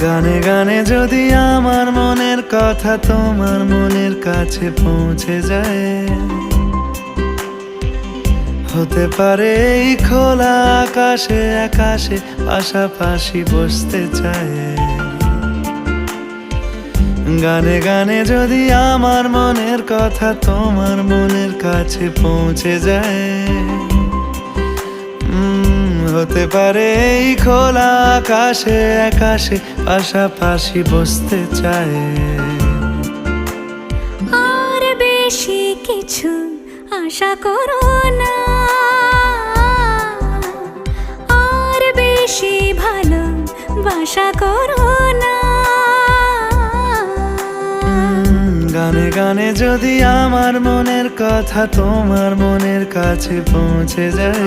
গানে গানে যদি আমার মনের কথা তোমার মনের কাছে পৌঁছে যায়, হতে পারে এই খোলা আকাশে আকাশে পাশাপাশি বসতে চায়। গানে গানে যদি আমার মনের কথা তোমার মনের কাছে পৌঁছে যায়, হতে পারে এই খোলা আকাশে আকাশে পাশাপাশি বসতে চায়। আর বেশি কিছু আশা করো না, আর বেশি ভালোবাসা করো না। গানে গানে যদি আমার মনের কথা তোমার মনের কাছে পৌঁছে যায়,